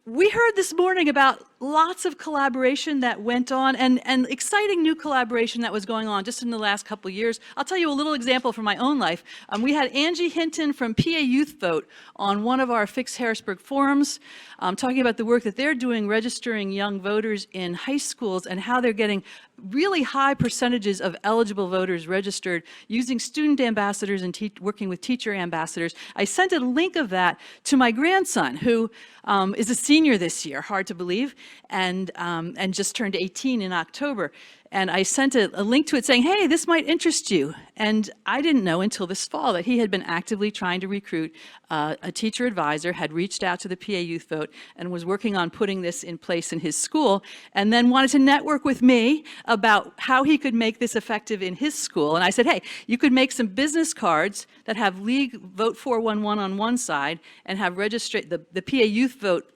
We heard this morning about lots of collaboration that went on and exciting new collaboration that was going on just in the last couple of years. I'll tell you a little example from my own life. We had Angie Hinton from PA Youth Vote on one of our Fix Harrisburg forums, talking about the work that they're doing registering young voters in high schools and how they're getting really high percentages of eligible voters registered using student ambassadors and working with teacher ambassadors. I sent a link of that to my grandson, who is a senior this year, hard to believe, and just turned 18 in October. And I sent a link to it saying, hey, this might interest you. And I didn't know until this fall that he had been actively trying to recruit a teacher advisor, had reached out to the PA Youth Vote, and was working on putting this in place in his school, and then wanted to network with me about how he could make this effective in his school. And I said, hey, you could make some business cards that have League Vote 411 on one side and have the PA Youth Vote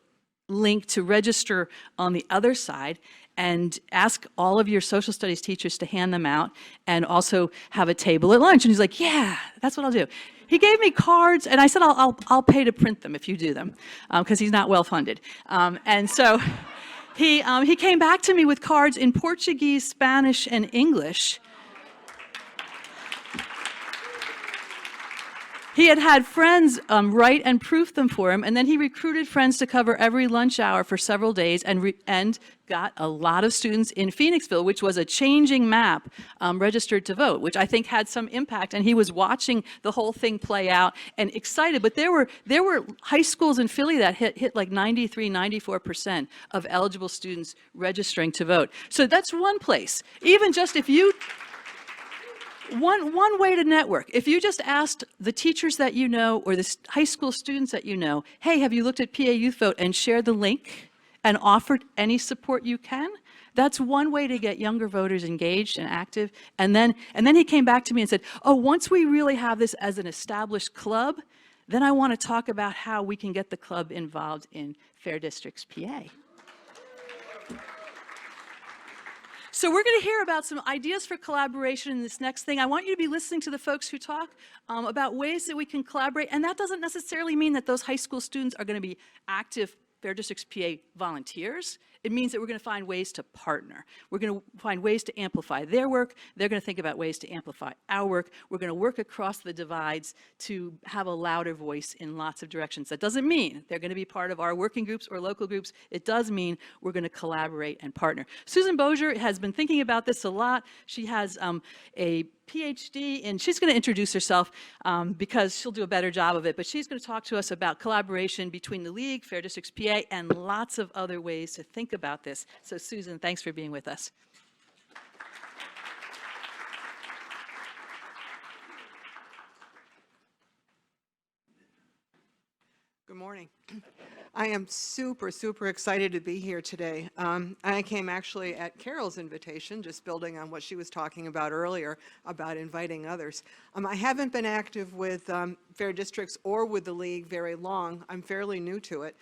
link to register on the other side, and ask all of your social studies teachers to hand them out, and also have a table at lunch. And he's like, yeah, that's what I'll do. He gave me cards, and I said, I'll pay to print them if you do them, because he's not well funded. And so he came back to me with cards in Portuguese, Spanish, and English. He had friends write and proof them for him, and then he recruited friends to cover every lunch hour for several days, and got a lot of students in Phoenixville, which was a changing map, registered to vote, which I think had some impact. And he was watching the whole thing play out and excited. But there were high schools in Philly that hit like 93, 94% of eligible students registering to vote. So that's one place. Even just if you... One way to network, if you just asked the teachers that you know or the high school students that you know, hey, have you looked at PA Youth Vote, and shared the link and offered any support you can, that's one way to get younger voters engaged and active. And then he came back to me and said, oh, once we really have this as an established club, then I want to talk about how we can get the club involved in Fair Districts PA. So we're going to hear about some ideas for collaboration in this next thing. I want you to be listening to the folks who talk about ways that we can collaborate. And that doesn't necessarily mean that those high school students are going to be active Fair Districts PA volunteers. It means that we're going to find ways to partner. We're going to find ways to amplify their work. They're going to think about ways to amplify our work. We're going to work across the divides to have a louder voice in lots of directions. That doesn't mean they're going to be part of our working groups or local groups. It does mean we're going to collaborate and partner. Susan Boser has been thinking about this a lot. She has a PhD, and she's going to introduce herself because she'll do a better job of it, but she's going to talk to us about collaboration between the League, Fair Districts PA, and lots of other ways to think about this. So Susan, thanks for being with us. Good morning. I am super excited to be here today. I came actually at Carol's invitation, just building on what she was talking about earlier about inviting others. I haven't been active with Fair Districts or with the League very long. I'm fairly new to it.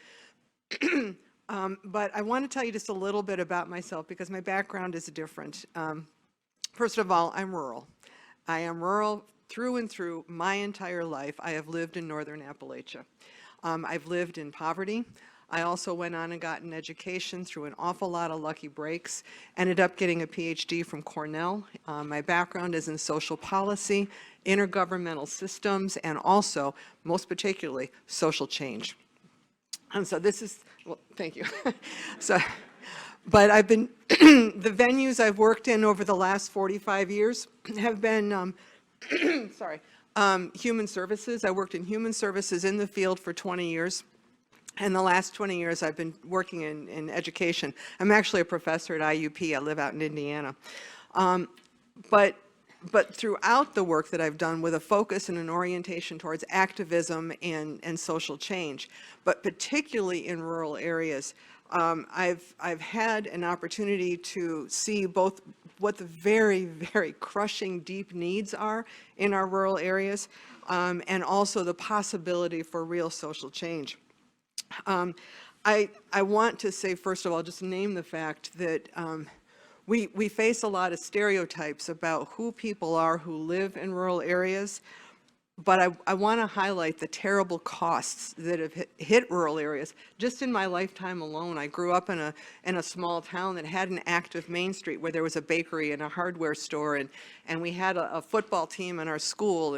But I want to tell you just a little bit about myself because my background is different. First of all, I'm rural. I am rural through and through my entire life. I have lived in northern Appalachia. I've lived in poverty. I also went on and got an education through an awful lot of lucky breaks. Ended up getting a PhD from Cornell. My background is in social policy, intergovernmental systems, and also, most particularly, social change. And so this is, well, thank you. But I've been, the venues I've worked in over the last 45 years have been, human services. I worked in human services in the field for 20 years. And the last 20 years I've been working in education. I'm actually a professor at IUP. I live out in Indiana. But throughout the work that I've done with a focus and an orientation towards activism and social change, but particularly in rural areas, I've had an opportunity to see both what the very crushing deep needs are in our rural areas, and also the possibility for real social change. I want to say, first of all, just name the fact that we face a lot of stereotypes about who people are who live in rural areas. But I want to highlight the terrible costs that have hit rural areas. Just in my lifetime alone, I grew up in a small town that had an active Main Street where there was a bakery and a hardware store, and we had a football team in our school,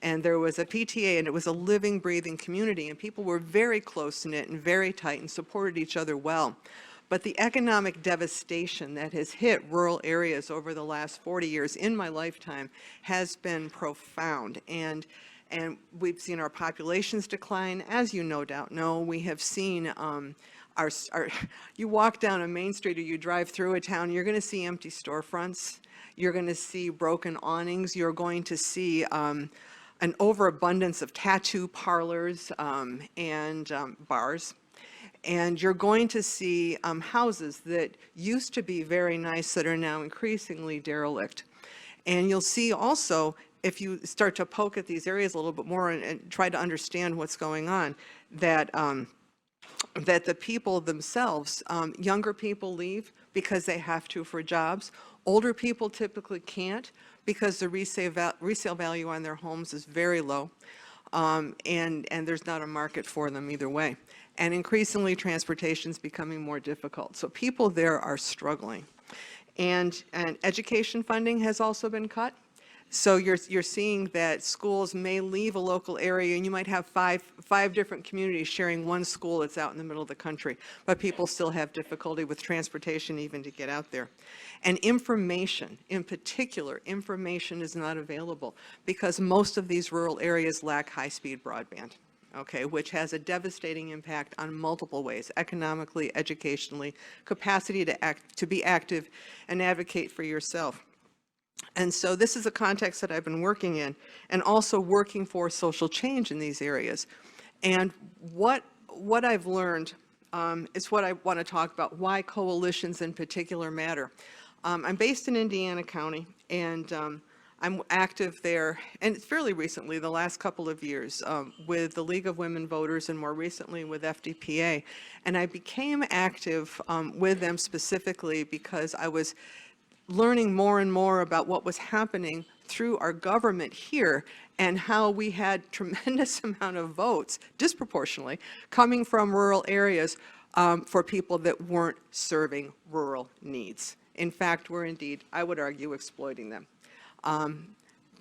and there was a PTA, and it was a living, breathing community, and people were very close-knit and very tight and supported each other well. But the economic devastation that has hit rural areas over the last 40 years in my lifetime has been profound. And we've seen our populations decline. As you no doubt know, we have seen you walk down a main street or you drive through a town, you're going to see empty storefronts. You're going to see broken awnings. You're going to see an overabundance of tattoo parlors and bars. And you're going to see houses that used to be very nice that are now increasingly derelict. And you'll see also, if you start to poke at these areas a little bit more and try to understand what's going on, that that the people themselves, younger people leave because they have to for jobs. Older people typically can't because the resale value on their homes is very low, and there's not a market for them either way. And increasingly, transportation is becoming more difficult. So people there are struggling. And education funding has also been cut. So you're seeing that schools may leave a local area, and you might have five different communities sharing one school that's out in the middle of the country, but people still have difficulty with transportation even to get out there. And information, in particular, information is not available because most of these rural areas lack high-speed broadband. Okay, which has a devastating impact on multiple ways: economically, educationally, capacity to be active and advocate for yourself. And so this is a context that I've been working in, and also working for social change in these areas. And what I've learned is what I want to talk about, why coalitions in particular matter. I'm based in Indiana County, and I'm active there, and it's fairly recently, the last couple of years, with the League of Women Voters and more recently with FDPA. And I became active with them specifically because I was learning more and more about what was happening through our government here and how we had tremendous amount of votes, disproportionately, coming from rural areas for people that weren't serving rural needs. In fact, we're indeed, I would argue, exploiting them.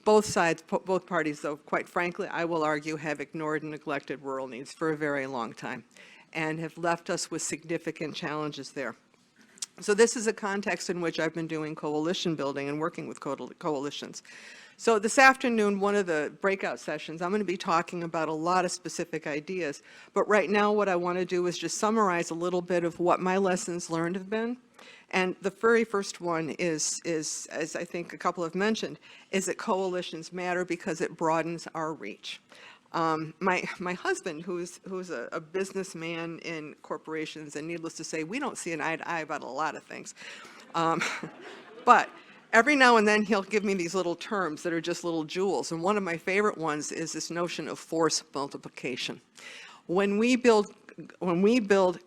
Both sides, both parties, though, quite frankly, I will argue, have ignored and neglected rural needs for a very long time and have left us with significant challenges there. So this is a context in which I've been doing coalition building and working with coalitions. So this afternoon, one of the breakout sessions, I'm going to be talking about a lot of specific ideas, but right now what I want to do is just summarize a little bit of what my lessons learned have been. And the very first one is, as I think a couple have mentioned, is that coalitions matter because it broadens our reach. My husband, who's a businessman in corporations, and needless to say, we don't see an eye to eye about a lot of things. But every now and then he'll give me these little terms that are just little jewels. And one of my favorite ones is this notion of force multiplication. When we build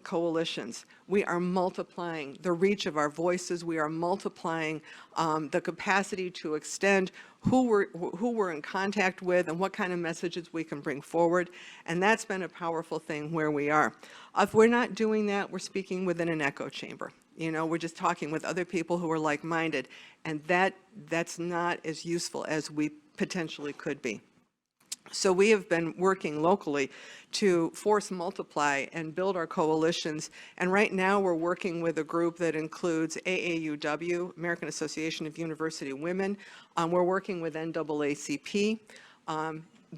coalitions, we are multiplying the reach of our voices. We are multiplying the capacity to extend who we're in contact with and what kind of messages we can bring forward. And that's been a powerful thing where we are. If we're not doing that, we're speaking within an echo chamber. You know, we're just talking with other people who are like-minded, and that's not as useful as we potentially could be. So we have been working locally to force multiply and build our coalitions. And right now we're working with a group that includes AAUW, American Association of University Women. We're working with NAACP.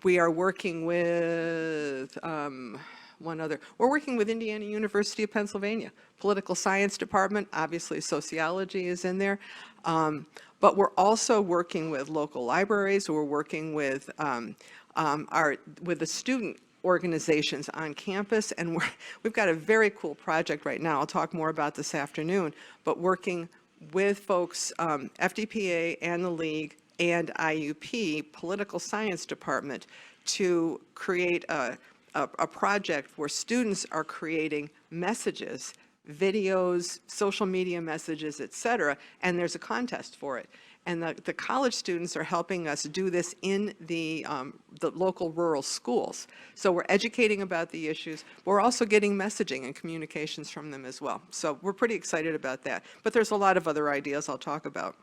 We are working with we're working with Indiana University of Pennsylvania, Political Science Department. Obviously sociology is in there. But we're also working with local libraries. We're working with the student organizations on campus, and we've got a very cool project right now. I'll talk more about this afternoon, but working with folks, FDPA and the League and IUP, Political Science Department, to create a project where students are creating messages, videos, social media messages, et cetera, and there's a contest for it. And the college students are helping us do this in the local rural schools. So we're educating about the issues. We're also getting messaging and communications from them as well. So we're pretty excited about that. But there's a lot of other ideas I'll talk about.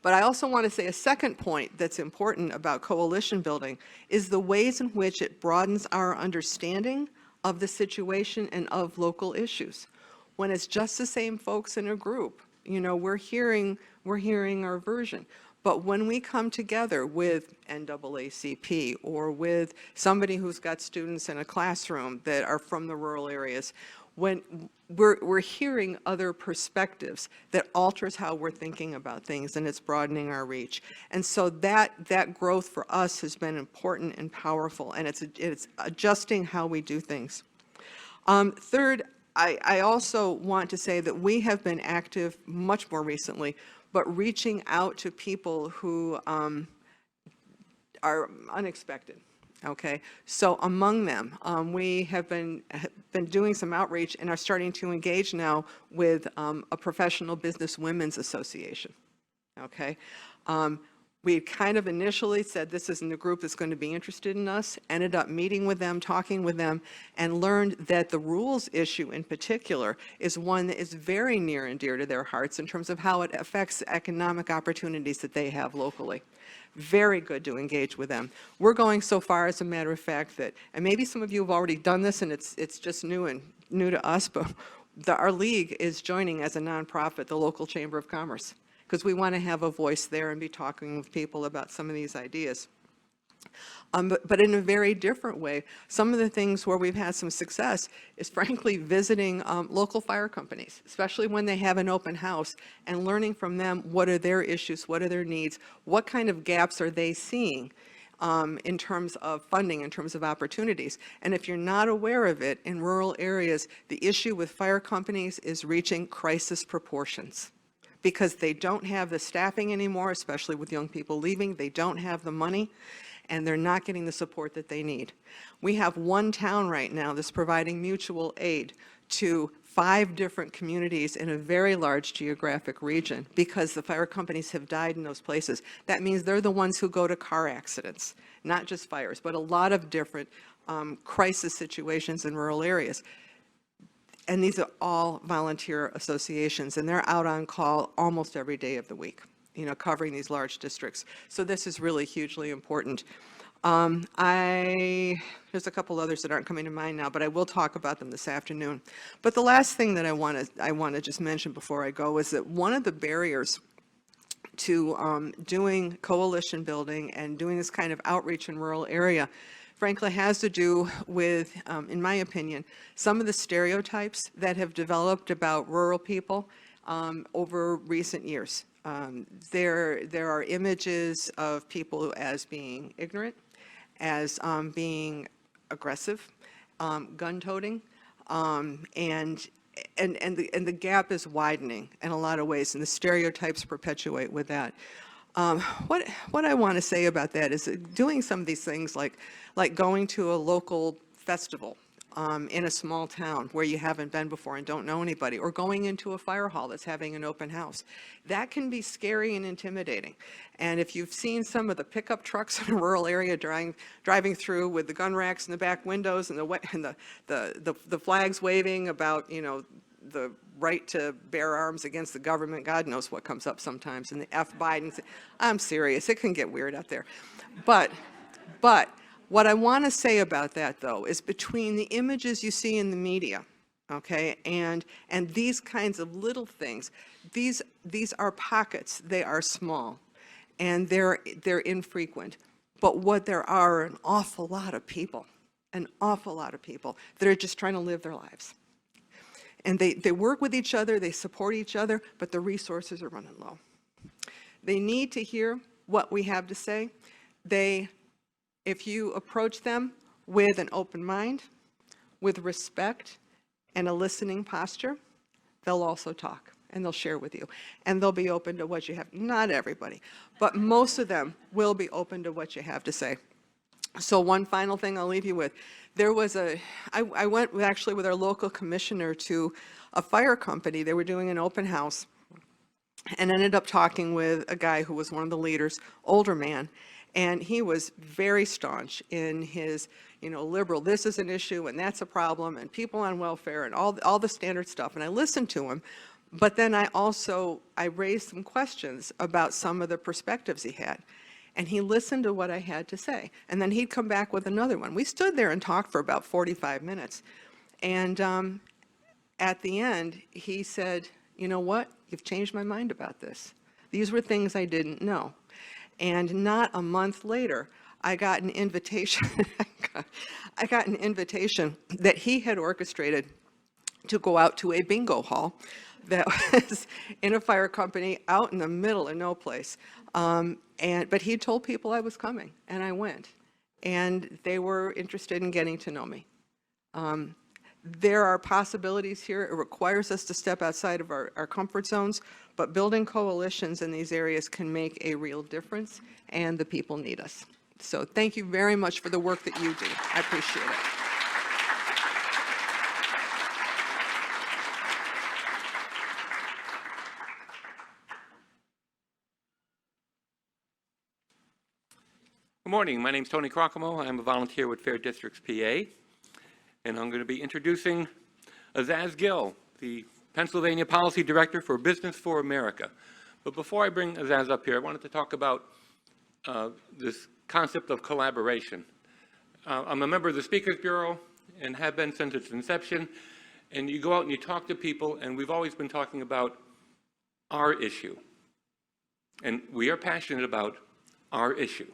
But I also want to say a second point that's important about coalition building is the ways in which it broadens our understanding of the situation and of local issues. When it's just the same folks in a group, you know, we're hearing our version. But when we come together with NAACP or with somebody who's got students in a classroom that are from the rural areas, when we're hearing other perspectives that alters how we're thinking about things, and it's broadening our reach. And so that growth for us has been important and powerful, and it's adjusting how we do things. Third, I also want to say that we have been active much more recently, but reaching out to people who are unexpected. Okay, so among them, we have been doing some outreach and are starting to engage now with a professional business women's association. Okay, we kind of initially said this isn't a group that's going to be interested in us, ended up meeting with them, talking with them, and learned that the rules issue in particular is one that is very near and dear to their hearts in terms of how it affects economic opportunities that they have locally. Very good to engage with them. We're going so far, as a matter of fact, that, and maybe some of you have already done this and it's just new to us, but our league is joining as a nonprofit the local Chamber of Commerce, because we want to have a voice there and be talking with people about some of these ideas. But in a very different way, some of the things where we've had some success is frankly visiting local fire companies, especially when they have an open house, and learning from them what are their issues, what are their needs, what kind of gaps are they seeing in terms of funding, in terms of opportunities. And if you're not aware of it, in rural areas, the issue with fire companies is reaching crisis proportions, because they don't have the staffing anymore, especially with young people leaving. They don't have the money, and they're not getting the support that they need. We have one town right now that's providing mutual aid to 5 different communities in a very large geographic region because the fire companies have died in those places. That means they're the ones who go to car accidents, not just fires, but a lot of different crisis situations in rural areas. And these are all volunteer associations, and they're out on call almost every day of the week, you know, covering these large districts. So this is really hugely important. There's a couple others that aren't coming to mind now, but I will talk about them this afternoon. But the last thing that I want to just mention before I go is that one of the barriers to doing coalition building and doing this kind of outreach in rural area, frankly, has to do with, in my opinion, some of the stereotypes that have developed about rural people over recent years. There are images of people as being ignorant, as being aggressive, gun-toting, and the gap is widening in a lot of ways, and the stereotypes perpetuate with that. What I want to say about that is that doing some of these things like going to a local festival in a small town where you haven't been before and don't know anybody, or going into a fire hall that's having an open house, that can be scary and intimidating. And if you've seen some of the pickup trucks in a rural area driving through with the gun racks in the back windows and the flags waving about, you know, the right to bear arms against the government, God knows what comes up sometimes, and the F Biden, I'm serious, it can get weird out there. But what I want to say about that, though, is between the images you see in the media, okay, and these kinds of little things, these are pockets. They are small, and they're infrequent. But what there are an awful lot of people that are just trying to live their lives. And they work with each other, they support each other, but the resources are running low. They need to hear what we have to say. If you approach them with an open mind, with respect, and a listening posture, they'll also talk, and they'll share with you. And they'll be open to what you have. Not everybody, but most of them will be open to what you have to say. So one final thing I'll leave you with. I went actually with our local commissioner to a fire company. They were doing an open house. and ended up talking with a guy who was one of the leaders, older man, and he was very staunch in his, liberal, this is an issue and that's a problem, and people on welfare and all the standard stuff. And I listened to him, but then I raised some questions about some of the perspectives he had. And he listened to what I had to say. And then he'd come back with another one. We stood there and talked for about 45 minutes. And at the end, he said, you know what? You've changed my mind about this. These were things I didn't know. And not a month later, I got an invitation. I got an invitation that he had orchestrated to go out to a bingo hall that was in a fire company out in the middle of no place. But he told people I was coming, and I went. And they were interested in getting to know me. There are possibilities here. It requires us to step outside of our comfort zones, but building coalitions in these areas can make a real difference, and the people need us. So thank you very much for the work that you do. I appreciate it. Good morning. My name is Tony Crocamo. I'm a volunteer with Fair Districts, PA, and I'm going to be introducing Aizaz Gill, the Pennsylvania Policy Director for Business for America. But before I bring Aizaz up here, I wanted to talk about this concept of collaboration. I'm a member of the Speakers Bureau and have been since its inception. And you go out and you talk to people, and we've always been talking about our issue. And we are passionate about our issue.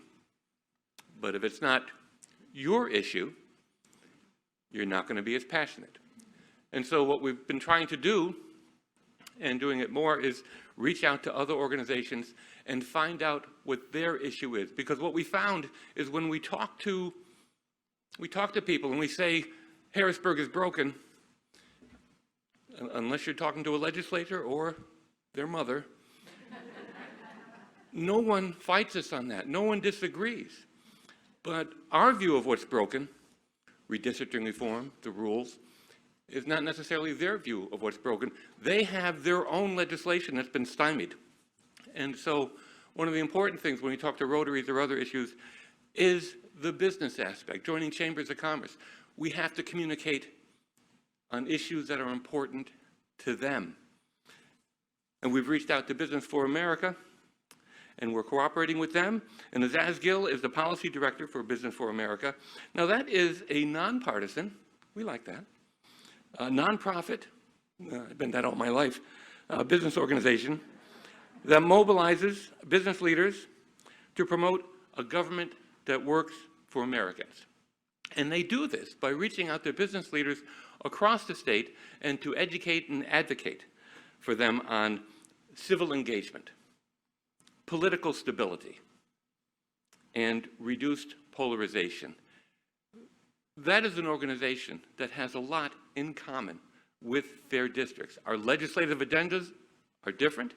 But if it's not your issue, you're not going to be as passionate. And so what we've been trying to do, and doing it more, is reach out to other organizations and find out what their issue is. Because what we found is when we talk to people and we say, Harrisburg is broken, unless you're talking to a legislator or their mother, no one fights us on that. No one disagrees. But our view of what's broken, redistricting reform, the rules, is not necessarily their view of what's broken. They have their own legislation that's been stymied. And so one of the important things when we talk to Rotaries or other issues is the business aspect, joining chambers of commerce. We have to communicate on issues that are important to them. And we've reached out to Business for America, and we're cooperating with them. And Aizaz Gill is the Policy Director for Business for America. Now that is a nonpartisan, we like that, a nonprofit, I've been that all my life, business organization that mobilizes business leaders to promote a government that works for Americans. And they do this by reaching out to business leaders across the state and to educate and advocate for them on civil engagement, political stability, and reduced polarization. That is an organization that has a lot in common with Fair Districts. Our legislative agendas are different,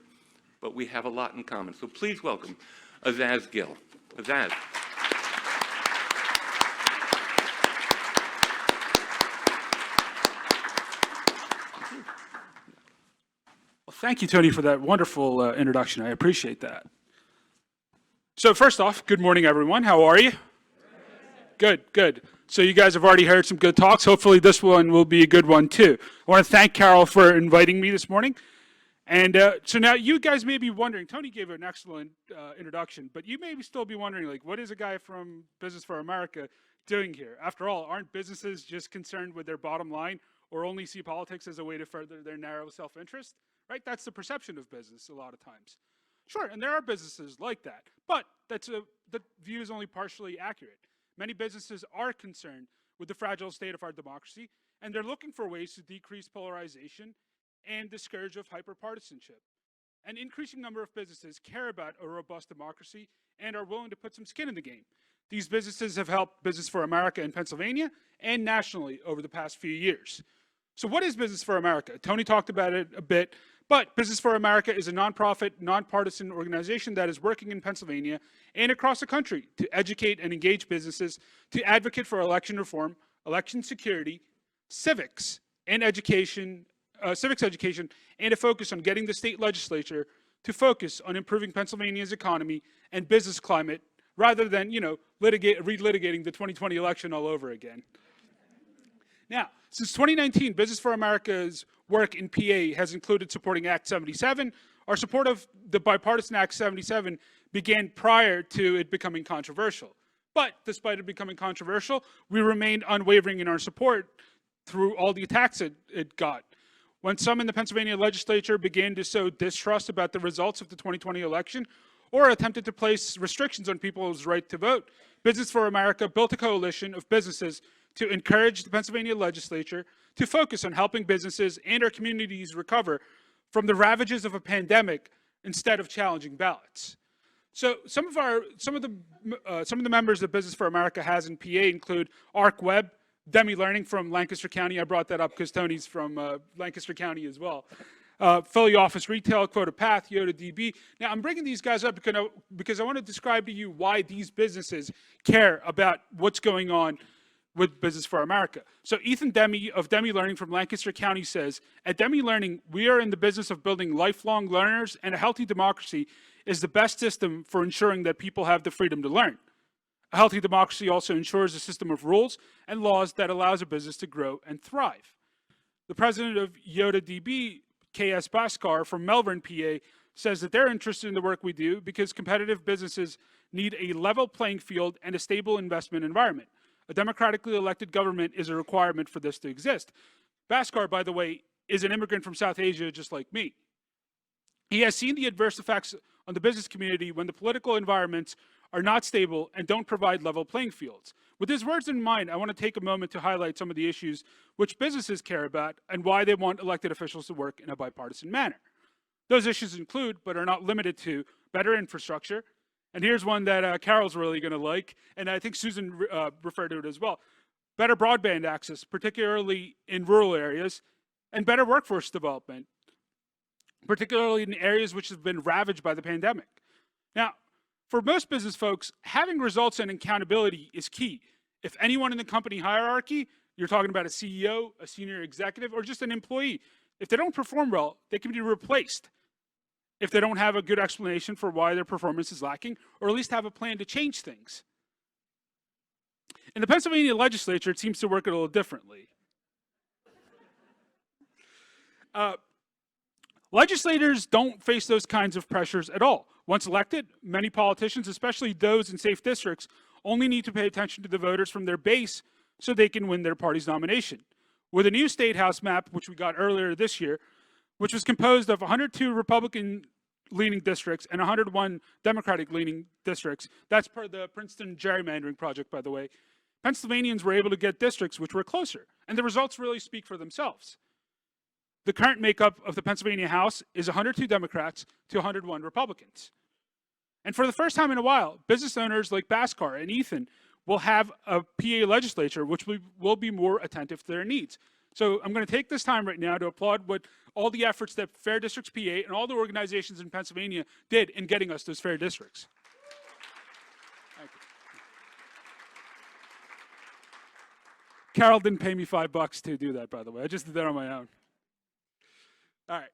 but we have a lot in common. So please welcome Aizaz Gill. Aizaz. Thank you, Tony, for that wonderful introduction. I appreciate that. So first off, good morning, everyone. How are you? Good, good. So you guys have already heard some good talks. Hopefully this one will be a good one, too. I want to thank Carol for inviting me this morning. And so now you guys may be wondering, Tony gave an excellent introduction, but you may still be wondering, like, what is a guy from Business for America doing here? After all, aren't businesses just concerned with their bottom line or only see politics as a way to further their narrow self-interest? Right? That's the perception of business a lot of times. Sure, and there are businesses like that, but that view is only partially accurate. Many businesses are concerned with the fragile state of our democracy, and they're looking for ways to decrease polarization and the scourge of hyperpartisanship. An increasing number of businesses care about a robust democracy and are willing to put some skin in the game. These businesses have helped Business for America in Pennsylvania and nationally over the past few years. So what is Business for America? Tony talked about it a bit, but Business for America is a nonprofit, nonpartisan organization that is working in Pennsylvania and across the country to educate and engage businesses, to advocate for election reform, election security, civics, and education, civics education, and a focus on getting the state legislature to focus on improving Pennsylvania's economy and business climate rather than, relitigating the 2020 election all over again. Now, since 2019, Business for America's work in PA has included supporting Act 77. Our support of the bipartisan Act 77 began prior to it becoming controversial. But despite it becoming controversial, we remained unwavering in our support through all the attacks it got. When some in the Pennsylvania legislature began to sow distrust about the results of the 2020 election or attempted to place restrictions on people's right to vote, Business for America built a coalition of businesses to encourage the Pennsylvania legislature to focus on helping businesses and our communities recover from the ravages of a pandemic instead of challenging ballots. So some of the members that Business for America has in PA include Arc Web, Demi Learning from Lancaster County. I brought that up because Tony's from Lancaster County as well. Philly Office Retail, Quota Path, Yoda DB. Now I'm bringing these guys up because I want to describe to you why these businesses care about what's going on with Business for America. So Ethan Demi of Demi Learning from Lancaster County says, at Demi Learning, we are in the business of building lifelong learners, and a healthy democracy is the best system for ensuring that people have the freedom to learn. A healthy democracy also ensures a system of rules and laws that allows a business to grow and thrive. The president of Yoda DB, KS Bhaskar from Melbourne, PA, says that they're interested in the work we do because competitive businesses need a level playing field and a stable investment environment. A democratically elected government is a requirement for this to exist. Bhaskar, by the way, is an immigrant from South Asia just like me. He has seen the adverse effects on the business community when the political environments are not stable and don't provide level playing fields. With his words in mind, I want to take a moment to highlight some of the issues which businesses care about and why they want elected officials to work in a bipartisan manner. Those issues include, but are not limited to, better infrastructure. And here's one that Carol's really going to like, and I think Susan referred to it as well. Better broadband access, particularly in rural areas, and better workforce development, particularly in areas which have been ravaged by the pandemic. Now, for most business folks, having results and accountability is key. If anyone in the company hierarchy, you're talking about a CEO, a senior executive, or just an employee, if they don't perform well, they can be replaced if they don't have a good explanation for why their performance is lacking, or at least have a plan to change things. In the Pennsylvania legislature, it seems to work a little differently. Legislators don't face those kinds of pressures at all. Once elected, many politicians, especially those in safe districts, only need to pay attention to the voters from their base so they can win their party's nomination. With a new state house map, which we got earlier this year, which was composed of 102 Republican-leaning districts and 101 Democratic-leaning districts, that's per the Princeton gerrymandering project, by the way, Pennsylvanians were able to get districts which were closer, and the results really speak for themselves. The current makeup of the Pennsylvania House is 102 Democrats to 101 Republicans. And for the first time in a while, business owners like Bhaskar and Ethan will have a PA legislature which will be more attentive to their needs. So I'm going to take this time right now to applaud all the efforts that Fair Districts PA and all the organizations in Pennsylvania did in getting us those fair districts. Thank you. Carol didn't pay me $5 to do that, by the way. I just did that on my own. All right.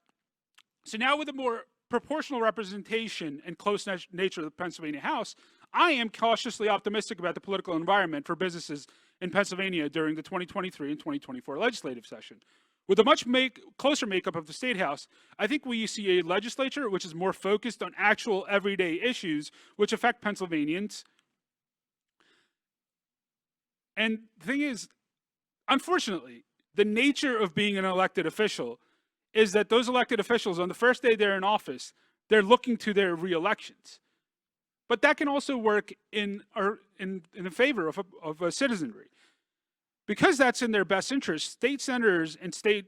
So now with a more proportional representation and close nature of the Pennsylvania House, I am cautiously optimistic about the political environment for businesses in Pennsylvania during the 2023 and 2024 legislative session. With a much closer makeup of the State House, I think we see a legislature which is more focused on actual everyday issues which affect Pennsylvanians. And the thing is, unfortunately, the nature of being an elected official is that those elected officials, on the first day they're in office, they're looking to their re-elections. But that can also work in the favor of a citizenry. Because that's in their best interest, state senators and state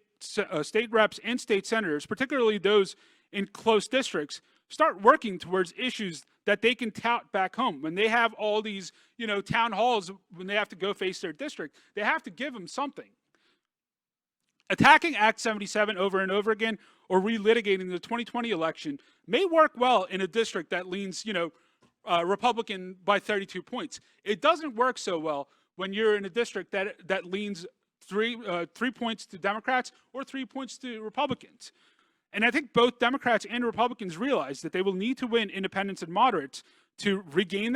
reps and state senators, particularly those in close districts, start working towards issues that they can tout back home. When they have all these, town halls, when they have to go face their district, they have to give them something. Attacking Act 77 over and over again or relitigating the 2020 election may work well in a district that leans, Republican by 32 points. It doesn't work so well when you're in a district that leans 3 points to Democrats or 3 points to Republicans. And I think both Democrats and Republicans realize that they will need to win independents and moderates to regain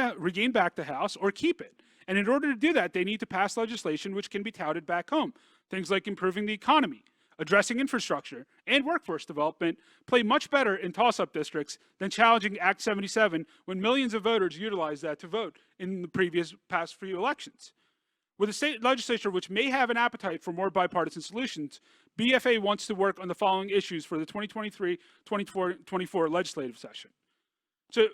back the House or keep it. And in order to do that, they need to pass legislation which can be touted back home. Things like improving the economy, addressing infrastructure, and workforce development play much better in toss-up districts than challenging Act 77 when millions of voters utilized that to vote in the past few elections. With a state legislature which may have an appetite for more bipartisan solutions, BFA wants to work on the following issues for the 2023-24 legislative session. So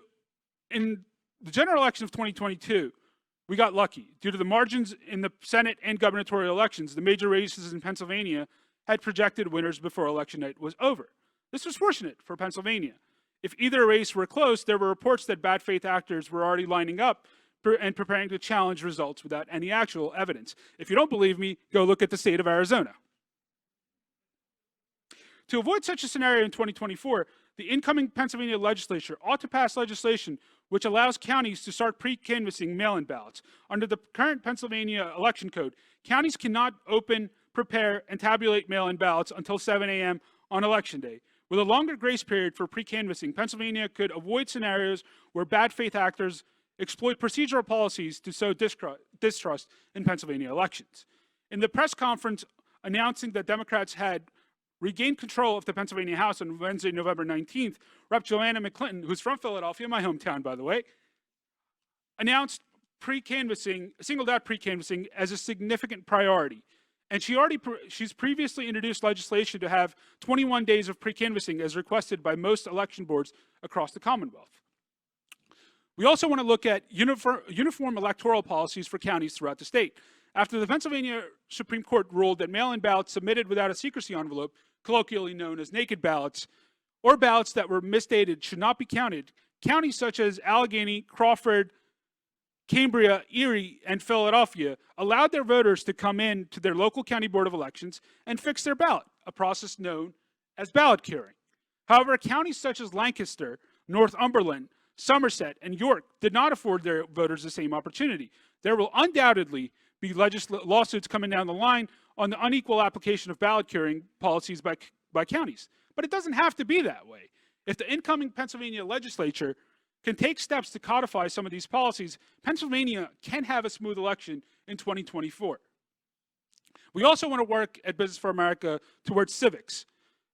in the general election of 2022, we got lucky. Due to the margins in the Senate and gubernatorial elections, the major races in Pennsylvania had projected winners before election night was over. This was fortunate for Pennsylvania. If either race were close, there were reports that bad faith actors were already lining up and preparing to challenge results without any actual evidence. If you don't believe me, go look at the state of Arizona. To avoid such a scenario in 2024, the incoming Pennsylvania legislature ought to pass legislation which allows counties to start pre-canvassing mail-in ballots. Under the current Pennsylvania election code, counties cannot open, prepare, and tabulate mail-in ballots until 7 a.m. on election day. With a longer grace period for pre-canvassing, Pennsylvania could avoid scenarios where bad faith actors exploit procedural policies to sow distrust in Pennsylvania elections. In the press conference announcing that Democrats had regained control of the Pennsylvania House on Wednesday, November 19th, Rep. Joanna McClinton, who's from Philadelphia, my hometown, by the way, announced pre-canvassing, singled out pre-canvassing as a significant priority. And she's previously introduced legislation to have 21 days of pre-canvassing as requested by most election boards across the Commonwealth. We also want to look at uniform electoral policies for counties throughout the state. After the Pennsylvania Supreme Court ruled that mail-in ballots submitted without a secrecy envelope, colloquially known as naked ballots, or ballots that were misdated should not be counted, counties such as Allegheny, Crawford, Cambria, Erie, and Philadelphia allowed their voters to come in to their local county board of elections and fix their ballot, a process known as ballot curing. However, counties such as Lancaster, Northumberland, Somerset, and York did not afford their voters the same opportunity. There will undoubtedly be lawsuits coming down the line on the unequal application of ballot curing policies by counties. But it doesn't have to be that way. If the incoming Pennsylvania legislature can take steps to codify some of these policies, Pennsylvania can have a smooth election in 2024. We also want to work at Business for America towards civics.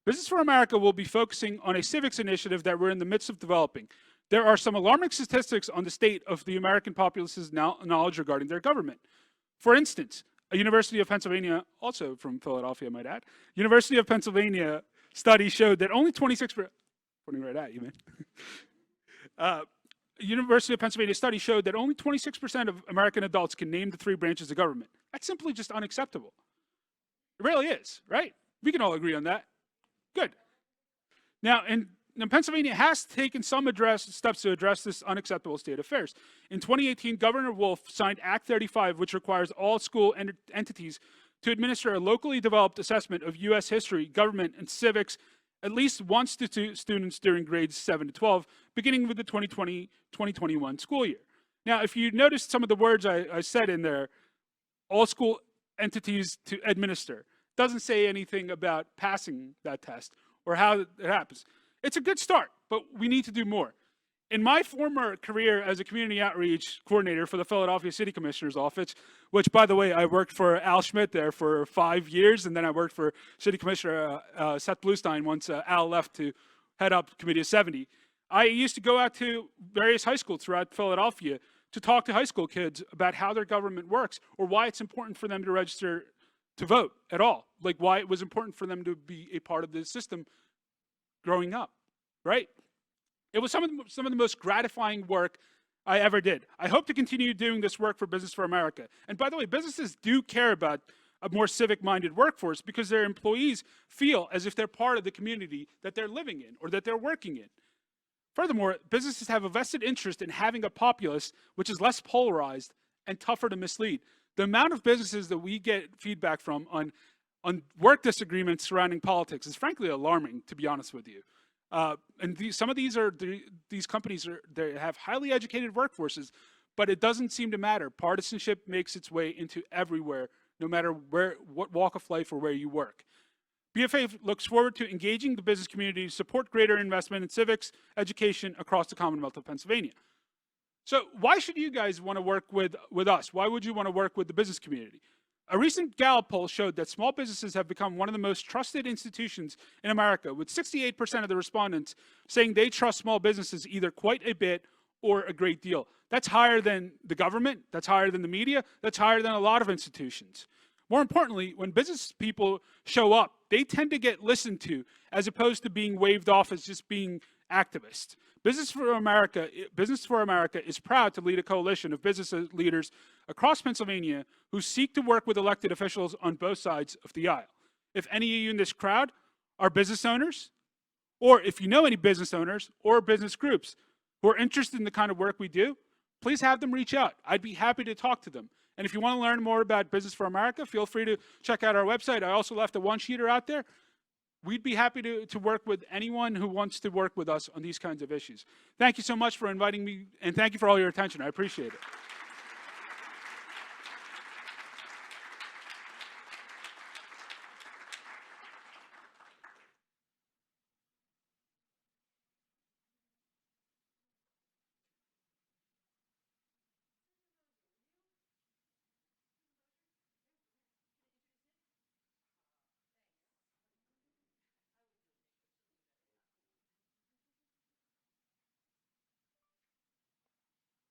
Business for America will be focusing on a civics initiative that we're in the midst of developing. There are some alarming statistics on the state of the American populace's knowledge regarding their government. For instance, a University of Pennsylvania, also from Philadelphia, I might add, University of Pennsylvania study showed that only 26%, pointing right at you, man. University of Pennsylvania study showed that only 26% of American adults can name the 3 branches of government. That's simply just unacceptable. It really is, right? We can all agree on that. Good. Now, Pennsylvania has taken some steps to address this unacceptable state of affairs. In 2018, Governor Wolf signed Act 35, which requires all school entities to administer a locally developed assessment of U.S. history, government, and civics at least once to students during grades 7 to 12, beginning with the 2020-2021 school year. Now, if you noticed some of the words I said in there, all school entities to administer, doesn't say anything about passing that test or how it happens. It's a good start, but we need to do more. In my former career as a community outreach coordinator for the Philadelphia City Commissioner's Office, which, by the way, I worked for Al Schmidt there for 5 years, and then I worked for City Commissioner Seth Bluestein once Al left to head up Committee of 70. I used to go out to various high schools throughout Philadelphia to talk to high school kids about how their government works or why it's important for them to register to vote at all, like why it was important for them to be a part of the system growing up, right? It was some of the most gratifying work I ever did. I hope to continue doing this work for Business for America. And by the way, businesses do care about a more civic-minded workforce because their employees feel as if they're part of the community that they're living in or that they're working in. Furthermore, businesses have a vested interest in having a populace which is less polarized and tougher to mislead. The amount of businesses that we get feedback from on work disagreements surrounding politics is frankly alarming, to be honest with you. Some of these companies they have highly educated workforces, but it doesn't seem to matter. Partisanship makes its way into everywhere, no matter what walk of life or where you work. BFA looks forward to engaging the business community to support greater investment in civics, education across the Commonwealth of Pennsylvania. So why should you guys want to work with us? Why would you want to work with the business community? A recent Gallup poll showed that small businesses have become one of the most trusted institutions in America, with 68% of the respondents saying they trust small businesses either quite a bit or a great deal. That's higher than the government, that's higher than the media, that's higher than a lot of institutions. More importantly, when business people show up, they tend to get listened to as opposed to being waved off as just being activists. Business for America is proud to lead a coalition of business leaders across Pennsylvania who seek to work with elected officials on both sides of the aisle. If any of you in this crowd are business owners, or if you know any business owners or business groups who are interested in the kind of work we do, please have them reach out. I'd be happy to talk to them. And if you want to learn more about Business for America, feel free to check out our website. I also left a one-sheeter out there. We'd be happy to work with anyone who wants to work with us on these kinds of issues. Thank you so much for inviting me, and thank you for all your attention. I appreciate it.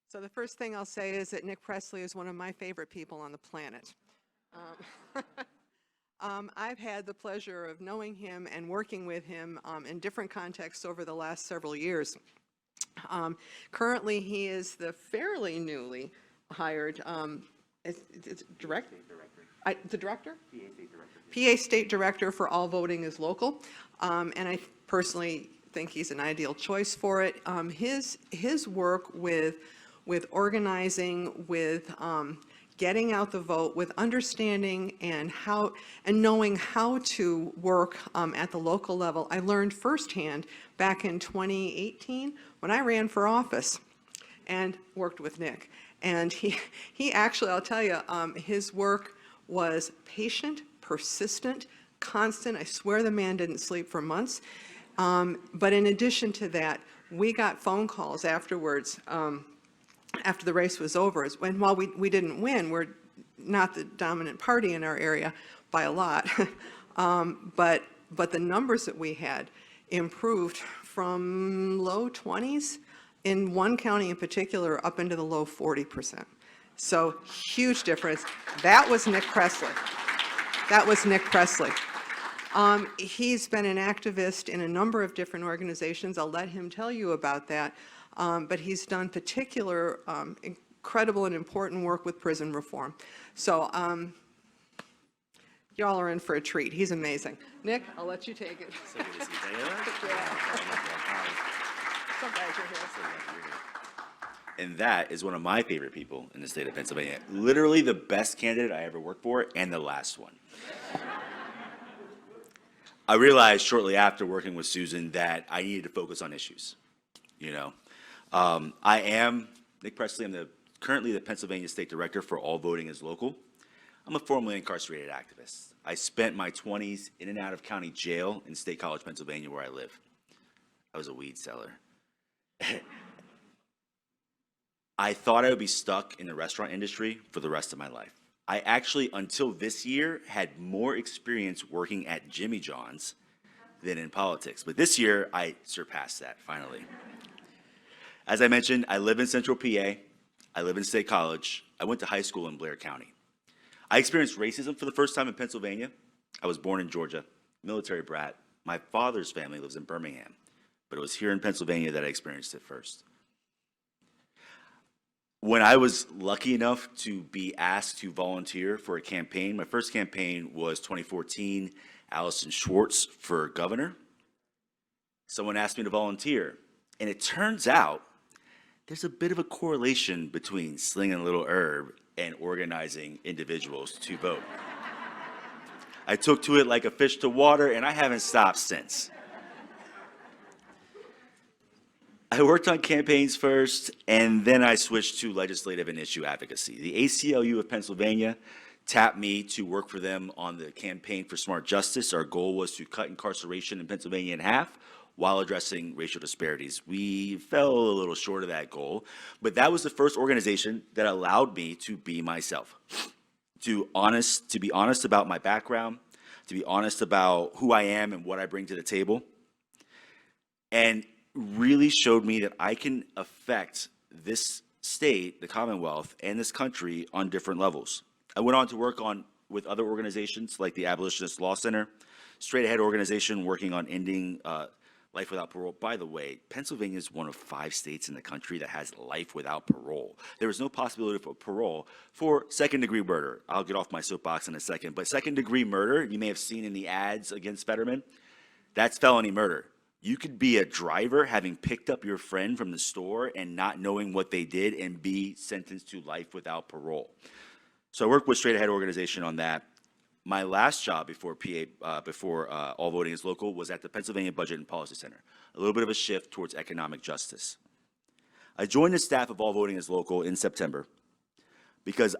So the first thing I'll say is that Nick Pressley is one of my favorite people on the planet. I've had the pleasure of knowing him and working with him in different contexts over the last several years. Currently, he is the fairly newly hired director? The director? PA State Director. PA State Director for All Voting is Local. And I personally think he's an ideal choice for it. His work with organizing, with getting out the vote, with understanding and knowing how to work at the local level, I learned firsthand back in 2018 when I ran for office and worked with Nick. And he actually, I'll tell you, his work was patient, persistent, constant. I swear the man didn't sleep for months. But in addition to that, we got phone calls afterwards, after the race was over. And while we didn't win, we're not the dominant party in our area by a lot, but the numbers that we had improved from low 20s in one county in particular up into the low 40%. So huge difference. That was Nick Pressley. That was Nick Pressley. He's been an activist in a number of different organizations. I'll let him tell you about that. But he's done particular incredible and important work with prison reform. So y'all are in for a treat. He's amazing. Nick, I'll let you take it. So good to see you. So glad you're here. And that is one of my favorite people in the state of Pennsylvania. Literally the best candidate I ever worked for, and the last one. I realized shortly after working with Susan that I needed to focus on issues. You know, I am Nick Pressley. I'm currently the Pennsylvania State Director for All Voting is Local. I'm a formerly incarcerated activist. I spent my 20s in and out of county jail in State College, Pennsylvania, where I live. I was a weed seller. I thought I would be stuck in the restaurant industry for the rest of my life. I actually, until this year, had more experience working at Jimmy John's than in politics. But this year, I surpassed that, finally. As I mentioned, I live in Central PA. I live in State College. I went to high school in Blair County. I experienced racism for the first time in Pennsylvania. I was born in Georgia, military brat. My father's family lives in Birmingham, but it was here in Pennsylvania that I experienced it first. When I was lucky enough to be asked to volunteer for a campaign, my first campaign was 2014, Allison Schwartz for governor. Someone asked me to volunteer, and it turns out there's a bit of a correlation between slinging a little herb and organizing individuals to vote. I took to it like a fish to water, and I haven't stopped since. I worked on campaigns first, and then I switched to legislative and issue advocacy. The ACLU of Pennsylvania tapped me to work for them on the campaign for Smart Justice. Our goal was to cut incarceration in Pennsylvania in half while addressing racial disparities. We fell a little short of that goal, but that was the first organization that allowed me to be myself, to be honest about my background, to be honest about who I am and what I bring to the table, and really showed me that I can affect this state, the Commonwealth, and this country on different levels. I went on to work with other organizations like the Abolitionist Law Center, Straight Ahead organization working on ending life without parole. By the way, Pennsylvania is one of 5 states in the country that has life without parole. There is no possibility for parole for second-degree murder. I'll get off my soapbox in a second, but second-degree murder, you may have seen in the ads against Fetterman, that's felony murder. You could be a driver having picked up your friend from the store and not knowing what they did and be sentenced to life without parole. So I worked with Straight Ahead organization on that. My last job before All Voting is Local was at the Pennsylvania Budget and Policy Center, a little bit of a shift towards economic justice. I joined the staff of All Voting is Local in September because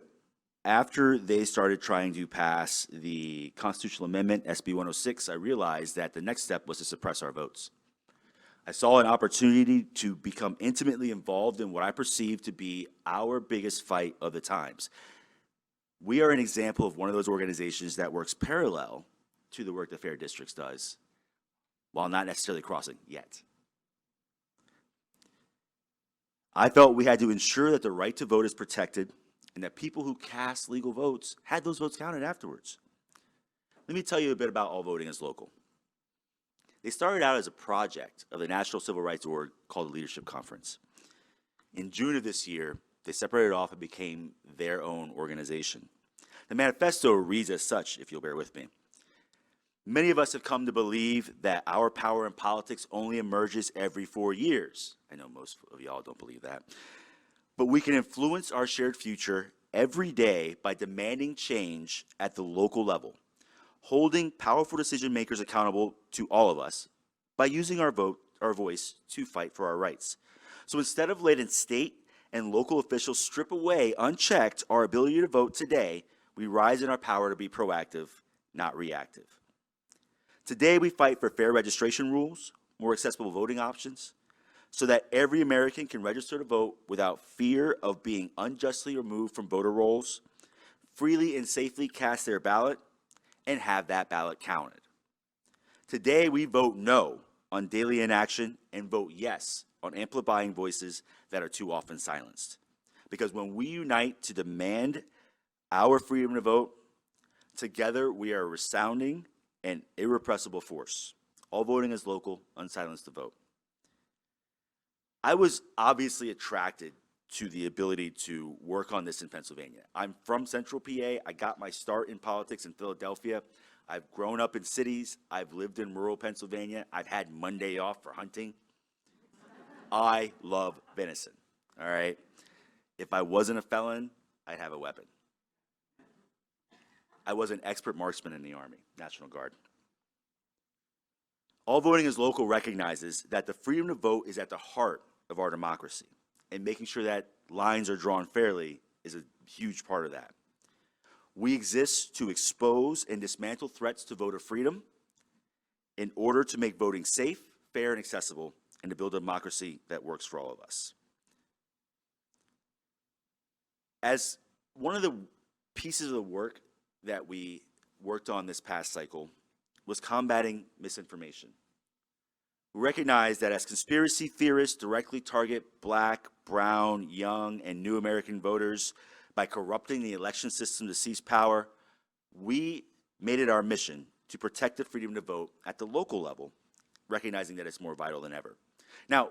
after they started trying to pass the constitutional amendment, SB 106, I realized that the next step was to suppress our votes. I saw an opportunity to become intimately involved in what I perceived to be our biggest fight of the times. We are an example of one of those organizations that works parallel to the work that Fair Districts does, while not necessarily crossing yet. I felt we had to ensure that the right to vote is protected and that people who cast legal votes had those votes counted afterwards. Let me tell you a bit about All Voting is Local. They started out as a project of the National Civil Rights Org called the Leadership Conference. In June of this year, they separated off and became their own organization. The manifesto reads as such, if you'll bear with me. Many of us have come to believe that our power in politics only emerges every 4 years. I know most of y'all don't believe that. But we can influence our shared future every day by demanding change at the local level, holding powerful decision makers accountable to all of us by using our voice to fight for our rights. So instead of letting state and local officials strip away unchecked our ability to vote today, we rise in our power to be proactive, not reactive. Today, we fight for fair registration rules, more accessible voting options, so that every American can register to vote without fear of being unjustly removed from voter rolls, freely and safely cast their ballot, and have that ballot counted. Today, we vote no on daily inaction and vote yes on amplifying voices that are too often silenced. Because when we unite to demand our freedom to vote, together we are a resounding and irrepressible force. All Voting is Local, unsilenced the vote. I was obviously attracted to the ability to work on this in Pennsylvania. I'm from Central PA. I got my start in politics in Philadelphia. I've grown up in cities. I've lived in rural Pennsylvania. I've had Monday off for hunting. I love venison, all right? If I wasn't a felon, I'd have a weapon. I was an expert marksman in the Army, National Guard. All Voting is Local recognizes that the freedom to vote is at the heart of our democracy, and making sure that lines are drawn fairly is a huge part of that. We exist to expose and dismantle threats to voter freedom in order to make voting safe, fair, and accessible, and to build a democracy that works for all of us. As one of the pieces of the work that we worked on this past cycle was combating misinformation. We recognize that as conspiracy theorists directly target Black, brown, young, and new American voters by corrupting the election system to seize power, we made it our mission to protect the freedom to vote at the local level, recognizing that it's more vital than ever. Now,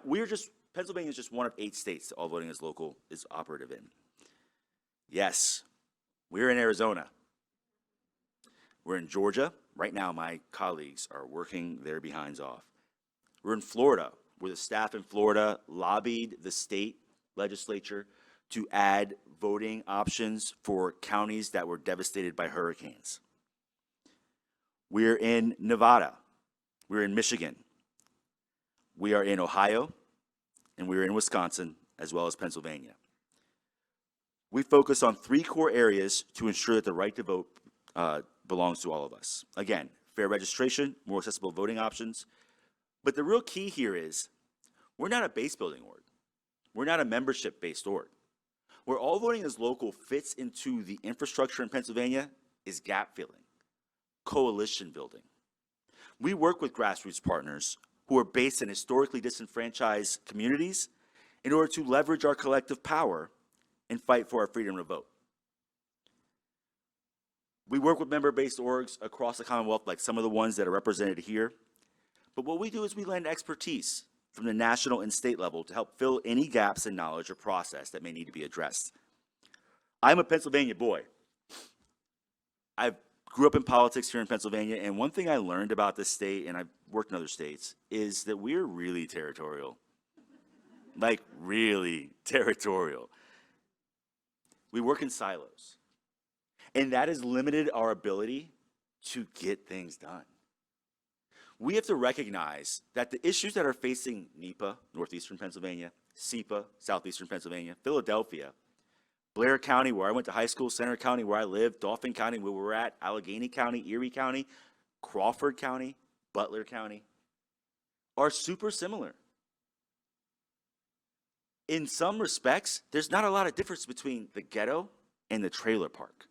Pennsylvania is just one of 8 states that All Voting is Local is operative in. Yes, we're in Arizona. We're in Georgia. Right now, my colleagues are working their behinds off. We're in Florida, where the staff in Florida lobbied the state legislature to add voting options for counties that were devastated by hurricanes. We're in Nevada. We're in Michigan. We are in Ohio, and we're in Wisconsin, as well as Pennsylvania. We focus on 3 core areas to ensure that the right to vote belongs to all of us. Again, fair registration, more accessible voting options. But the real key here is we're not a base building org. We're not a membership-based org. Where all voting is local fits into the infrastructure in Pennsylvania is gap filling, coalition building. We work with grassroots partners who are based in historically disenfranchised communities in order to leverage our collective power and fight for our freedom to vote. We work with member-based orgs across the Commonwealth, like some of the ones that are represented here. But what we do is we lend expertise from the national and state level to help fill any gaps in knowledge or process that may need to be addressed. I'm a Pennsylvania boy. I grew up in politics here in Pennsylvania, and one thing I learned about this state, and I've worked in other states, is that we're really territorial. Like, really territorial. We work in silos. And that has limited our ability to get things done. We have to recognize that the issues that are facing NEPA, northeastern Pennsylvania, SEPA, southeastern Pennsylvania, Philadelphia, Blair County, where I went to high school, Center County, where I live, Dauphin County, where we're at, Allegheny County, Erie County, Crawford County, Butler County, are super similar. In some respects, there's not a lot of difference between the ghetto and the trailer park.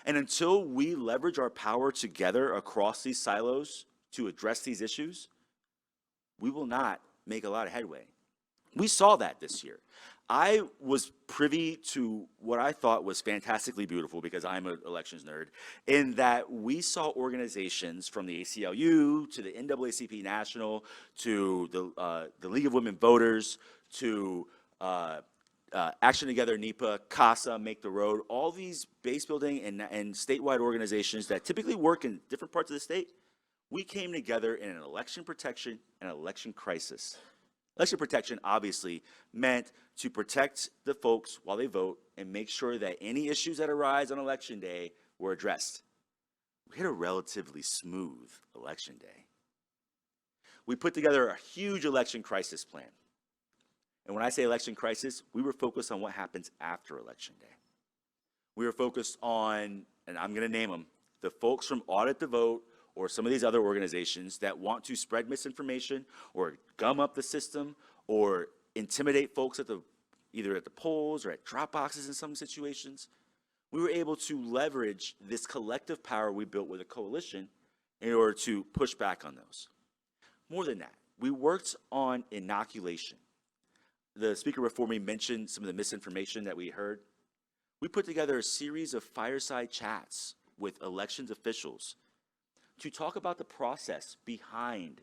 And until we leverage our power together across these silos to address these issues, we will not make a lot of headway. We saw that this year. I was privy to what I thought was fantastically beautiful, because I'm an elections nerd, in that we saw organizations from the ACLU to the NAACP National to the League of Women Voters to Action Together, NEPA, CASA, Make the Road, all these base building and statewide organizations that typically work in different parts of the state, we came together in an election protection and election crisis. Election protection obviously meant to protect the folks while they vote and make sure that any issues that arise on election day were addressed. We had a relatively smooth election day. We put together a huge election crisis plan. And when I say election crisis, we were focused on what happens after Election Day. We were focused on, and I'm going to name them, the folks from Audit the Vote or some of these other organizations that want to spread misinformation or gum up the system or intimidate folks at either at the polls or at drop boxes in some situations. We were able to leverage this collective power we built with a coalition in order to push back on those. More than that, we worked on inoculation. The speaker before me mentioned some of the misinformation that we heard. We put together a series of fireside chats with elections officials to talk about the process behind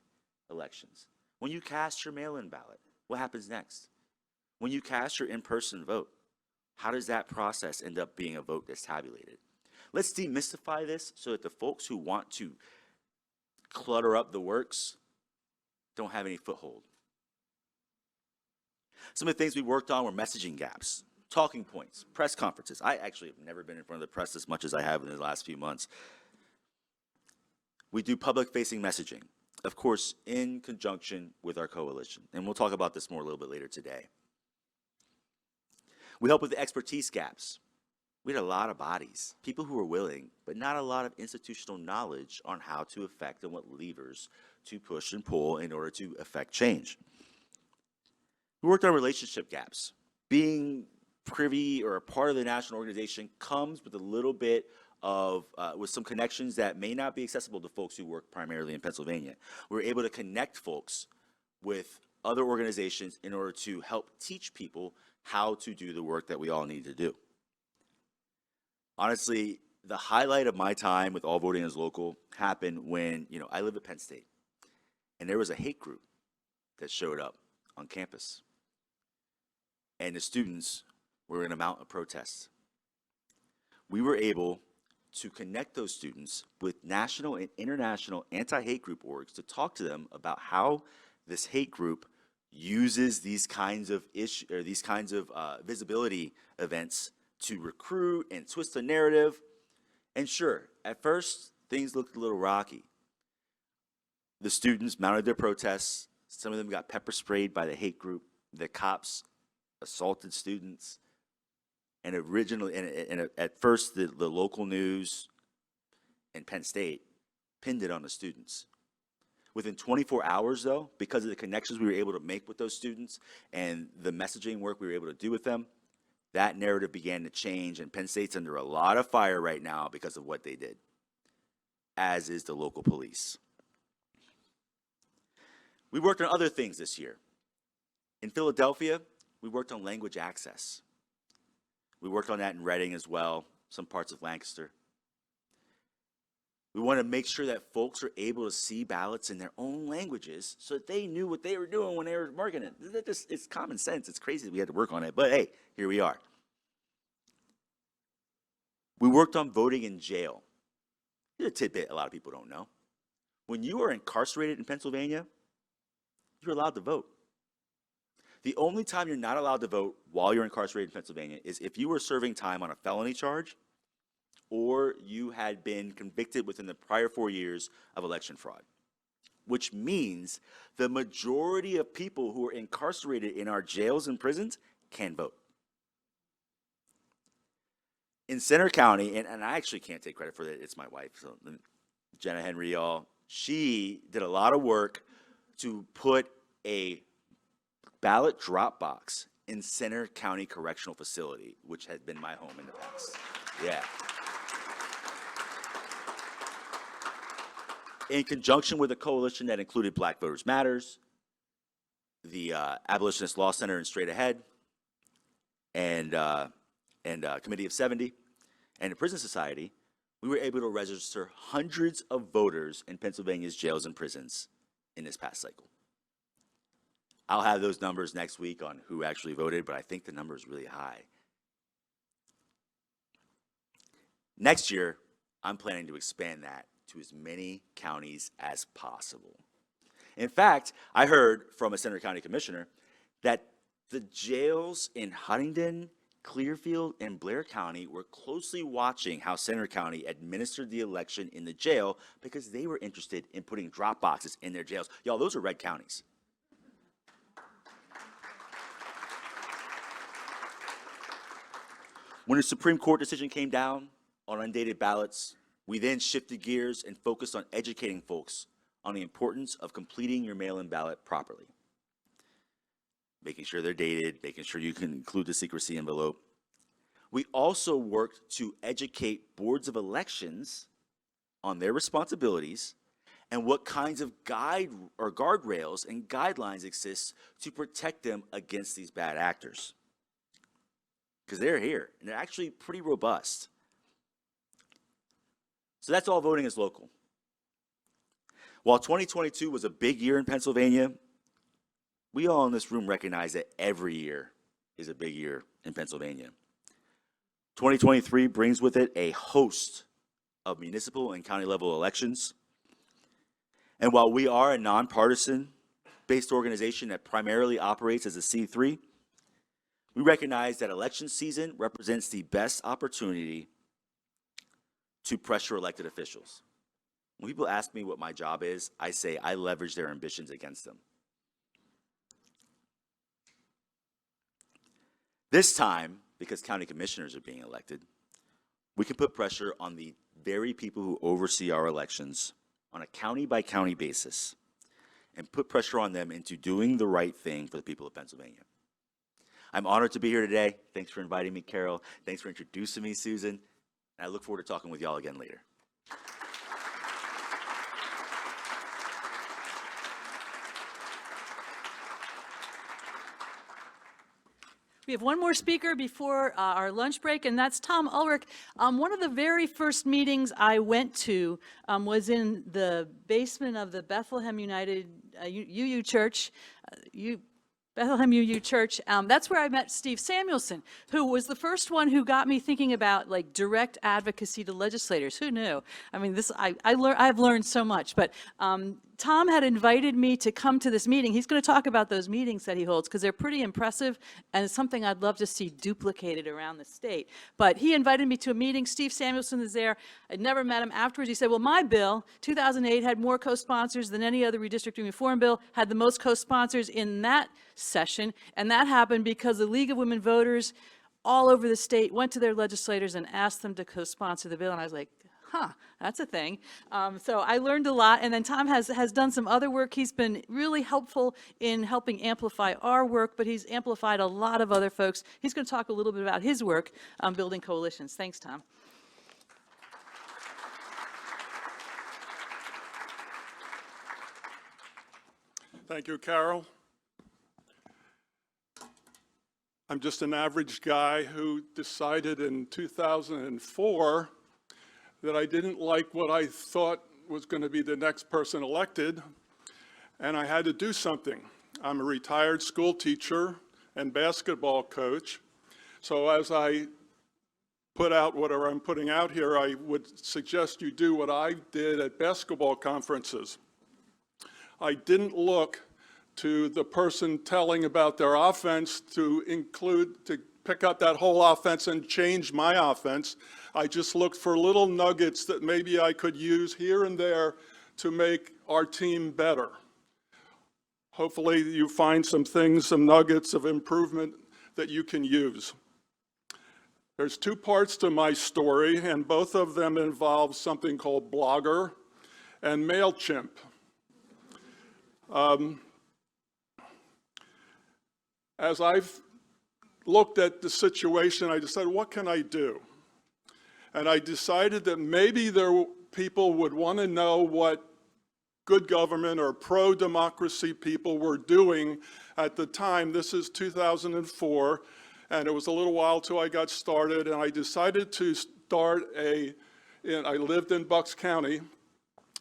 elections. When you cast your mail-in ballot, what happens next? When you cast your in-person vote, how does that process end up being a vote that's tabulated? Let's demystify this so that the folks who want to clutter up the works don't have any foothold. Some of the things we worked on were messaging gaps, talking points, press conferences. I actually have never been in front of the press as much as I have in the last few months. We do public-facing messaging, of course, in conjunction with our coalition. And we'll talk about this more a little bit later today. We help with the expertise gaps. We had a lot of bodies, people who were willing, but not a lot of institutional knowledge on how to affect and what levers to push and pull in order to affect change. We worked on relationship gaps. Being privy or a part of the national organization comes with a little bit of, with some connections that may not be accessible to folks who work primarily in Pennsylvania. We were able to connect folks with other organizations in order to help teach people how to do the work that we all need to do. Honestly, the highlight of my time with All Voting is Local happened when, I live at Penn State, and there was a hate group that showed up on campus. And the students were going to mount a protest. We were able to connect those students with national and international anti-hate group orgs to talk to them about how this hate group uses these kinds of visibility events to recruit and twist the narrative. And sure, at first, things looked a little rocky. The students mounted their protests. Some of them got pepper sprayed by the hate group. The cops assaulted students. And originally, at first, the local news and Penn State pinned it on the students. Within 24 hours, though, because of the connections we were able to make with those students and the messaging work we were able to do with them, that narrative began to change, and Penn State's under a lot of fire right now because of what they did, as is the local police. We worked on other things this year. In Philadelphia, we worked on language access. We worked on that in Reading as well, some parts of Lancaster. We want to make sure that folks are able to see ballots in their own languages so that they knew what they were doing when they were marking it. It's common sense. It's crazy that we had to work on it, but hey, here we are. We worked on voting in jail. Here's a tidbit a lot of people don't know. When you are incarcerated in Pennsylvania, you're allowed to vote. The only time you're not allowed to vote while you're incarcerated in Pennsylvania is if you were serving time on a felony charge or you had been convicted within the prior 4 years of election fraud, which means the majority of people who are incarcerated in our jails and prisons can vote. In Center County, and I actually can't take credit for that, it's my wife, so Jenna Henry, y'all, she did a lot of work to put a ballot drop box in Center County Correctional Facility, which had been my home in the past. Yeah. In conjunction with a coalition that included Black Voters Matters, the Abolitionist Law Center and Straight Ahead, and Committee of 70, and the Prison Society, we were able to register hundreds of voters in Pennsylvania's jails and prisons in this past cycle. I'll have those numbers next week on who actually voted, but I think the number is really high. Next year, I'm planning to expand that to as many counties as possible. In fact, I heard from a Center County commissioner that the jails in Huntingdon, Clearfield, and Blair County were closely watching how Center County administered the election in the jail because they were interested in putting drop boxes in their jails. Y'all, those are red counties. When the Supreme Court decision came down on undated ballots, we then shifted gears and focused on educating folks on the importance of completing your mail-in ballot properly. Making sure they're dated, making sure you can include the secrecy envelope. We also worked to educate boards of elections on their responsibilities and what kinds of guardrails and guidelines exist to protect them against these bad actors. Because they're here, and they're actually pretty robust. So that's all voting is local. While 2022 was a big year in Pennsylvania, we all in this room recognize that every year is a big year in Pennsylvania. 2023 brings with it a host of municipal and county level elections. And while we are a nonpartisan-based organization that primarily operates as a C3, we recognize that election season represents the best opportunity to pressure elected officials. When people ask me what my job is, I say I leverage their ambitions against them. This time, because county commissioners are being elected, we can put pressure on the very people who oversee our elections on a county-by-county basis and put pressure on them into doing the right thing for the people of Pennsylvania. I'm honored to be here today. Thanks for inviting me, Carol. Thanks for introducing me, Susan. And I look forward to talking with y'all again later. We have one more speaker before our lunch break, and that's Tom Ulrich. One of the very first meetings I went to was in the basement of the Bethlehem United UU Church. Bethlehem UU Church. That's where I met Steve Samuelson, who was the first one who got me thinking about like direct advocacy to legislators. Who knew? I mean, I've learned so much, but Tom had invited me to come to this meeting. He's going to talk about those meetings that he holds because they're pretty impressive and it's something I'd love to see duplicated around the state. But he invited me to a meeting. Steve Samuelson is there. I'd never met him. Afterwards, he said, well, my bill, 2008, had more co-sponsors than any other redistricting reform bill, had the most co-sponsors in that session, and that happened because the League of Women Voters all over the state went to their legislators and asked them to co-sponsor the bill, and I was like, huh, that's a thing. So I learned a lot, and then Tom has done some other work. He's been really helpful in helping amplify our work, but he's amplified a lot of other folks. He's going to talk a little bit about his work on building coalitions. Thanks, Tom. Thank you, Carol. I'm just an average guy who decided in 2004 that I didn't like what I thought was going to be the next person elected, and I had to do something. I'm a retired school teacher and basketball coach, so as I put out whatever I'm putting out here, I would suggest you do what I did at basketball conferences. I didn't look to the person telling about their offense to pick up that whole offense and change my offense. I just looked for little nuggets that maybe I could use here and there to make our team better. Hopefully you find some things, some nuggets of improvement that you can use. There's two parts to my story, and both of them involve something called Blogger and MailChimp. As I've looked at the situation, I decided, what can I do? And I decided that maybe people would want to know what good government or pro-democracy people were doing at the time. This is 2004, and it was a little while till I got started, and I decided to start I lived in Bucks County,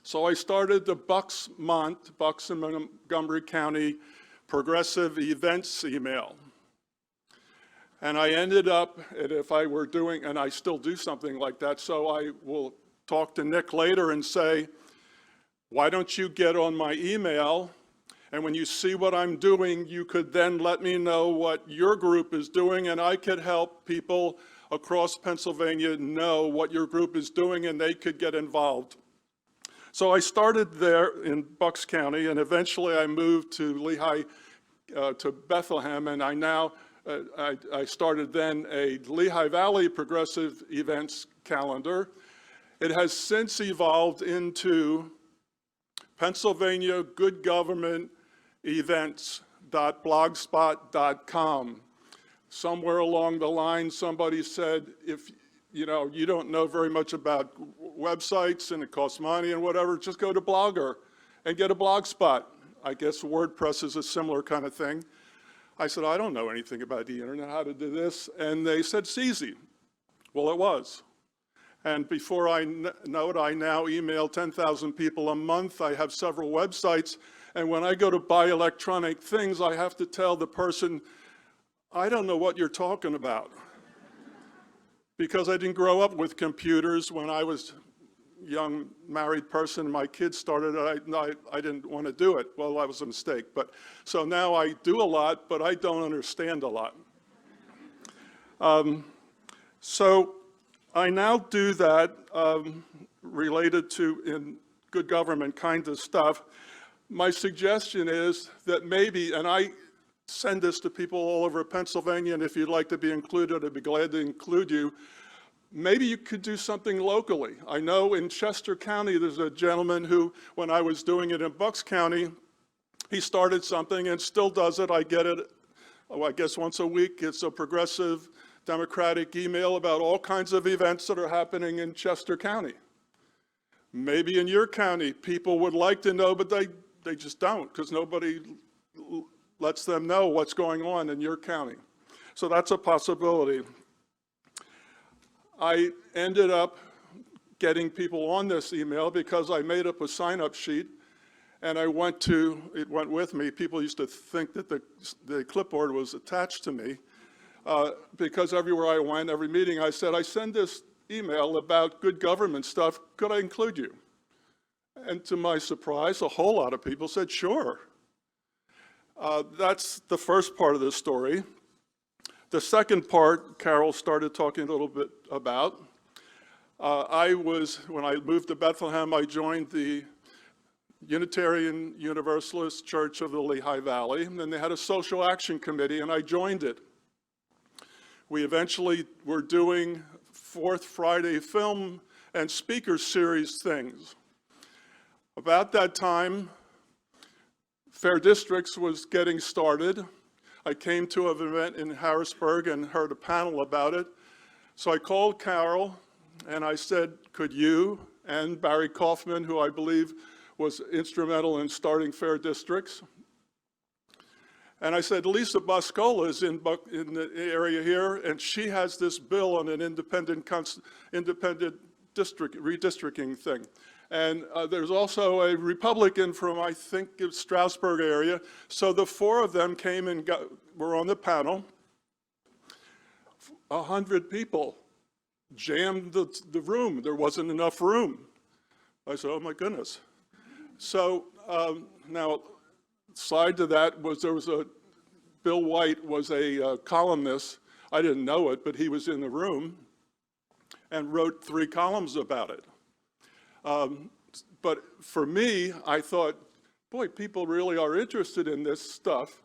so I started the Bucks and Montgomery County Progressive Events email. And I ended up, and I still do something like that, so I will talk to Nick later and say, why don't you get on my email, and when you see what I'm doing, you could then let me know what your group is doing, and I could help people across Pennsylvania know what your group is doing, and they could get involved. So I started there in Bucks County, and eventually I moved to Lehigh, to Bethlehem, and I started then a Lehigh Valley Progressive Events calendar. It has since evolved into Pennsylvania Good Government Events.blogspot.com. Somewhere along the line, somebody said, if you don't know very much about websites and it costs money and whatever, just go to Blogger and get a blog spot. I guess WordPress is a similar kind of thing. I said, I don't know anything about the internet, how to do this. And they said, it's easy. Well, it was. And before I know it, I now email 10,000 people a month. I have several websites. And when I go to buy electronic things, I have to tell the person, I don't know what you're talking about. Because I didn't grow up with computers. When I was a young married person, my kids started, I didn't want to do it. Well, that was a mistake. So now I do a lot, but I don't understand a lot. So I now do that related to in good government kind of stuff. My suggestion is that maybe, and I send this to people all over Pennsylvania, and if you'd like to be included, I'd be glad to include you. Maybe you could do something locally. I know in Chester County, there's a gentleman who, when I was doing it in Bucks County, he started something and still does it. I get it, I guess once a week. It's a progressive Democratic email about all kinds of events that are happening in Chester County. Maybe in your county, people would like to know, but they just don't, because nobody lets them know what's going on in your county. So that's a possibility. I ended up getting people on this email because I made up a sign-up sheet, and it went with me. People used to think that the clipboard was attached to me, because everywhere I went, every meeting, I said, I send this email about good government stuff, could I include you? And to my surprise, a whole lot of people said, sure. That's the first part of the story. The second part, Carol started talking a little bit about. When I moved to Bethlehem, I joined the Unitarian Universalist Church of the Lehigh Valley, and then they had a social action committee, and I joined it. We eventually were doing Fourth Friday film and speaker series things. About that time, Fair Districts was getting started. I came to an event in Harrisburg and heard a panel about it. So I called Carol and I said, could you and Barry Kaufman, who I believe was instrumental in starting Fair Districts, and I said, Lisa Boscola is in the area here, and she has this bill on an independent district redistricting thing. And there's also a Republican from, I think, Strasburg area. So the four of them came and were on the panel. 100 people jammed the room. There wasn't enough room. I said, oh my goodness. So now, side to that was Bill White was a columnist. I didn't know it, but he was in the room and wrote 3 columns about it. But for me, I thought, boy, people really are interested in this stuff,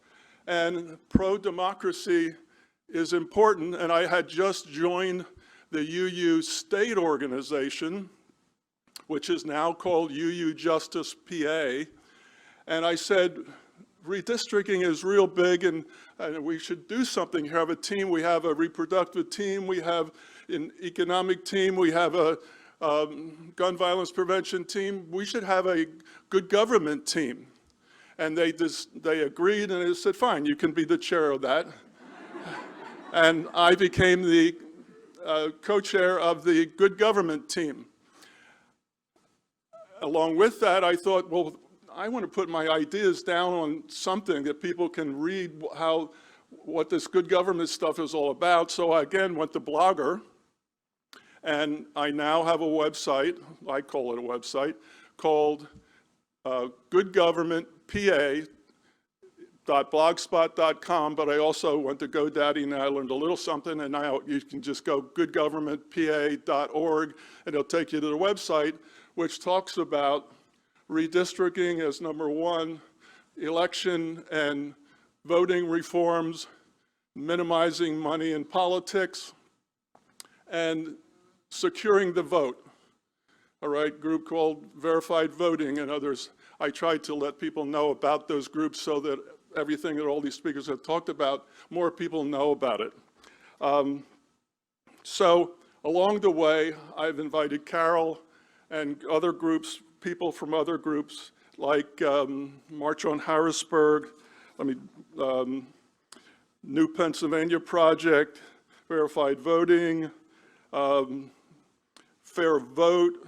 and pro-democracy is important, and I had just joined the UU state organization, which is now called UUJustice PA, and I said, redistricting is real big, and we should do something here. Have a team. We have a reproductive team. We have an economic team. We have a gun violence prevention team. We should have a good government team. And they agreed, and they said, fine, you can be the chair of that. And I became the co-chair of the good government team. Along with that, I thought, well, I want to put my ideas down on something that people can read what this good government stuff is all about. So I again went to Blogger, and I now have a website, I call it a website, called goodgovernmentpa.blogspot.com, but I also went to GoDaddy and I learned a little something, and now you can just go goodgovernmentpa.org and it'll take you to the website, which talks about redistricting as number 1, election and voting reforms, minimizing money in politics, and securing the vote. All right, group called Verified Voting and others. I tried to let people know about those groups so that everything that all these speakers have talked about, more people know about it. So along the way, I've invited Carol and other groups, people from other groups like March on Harrisburg, New Pennsylvania Project, Verified Voting, Fair Vote.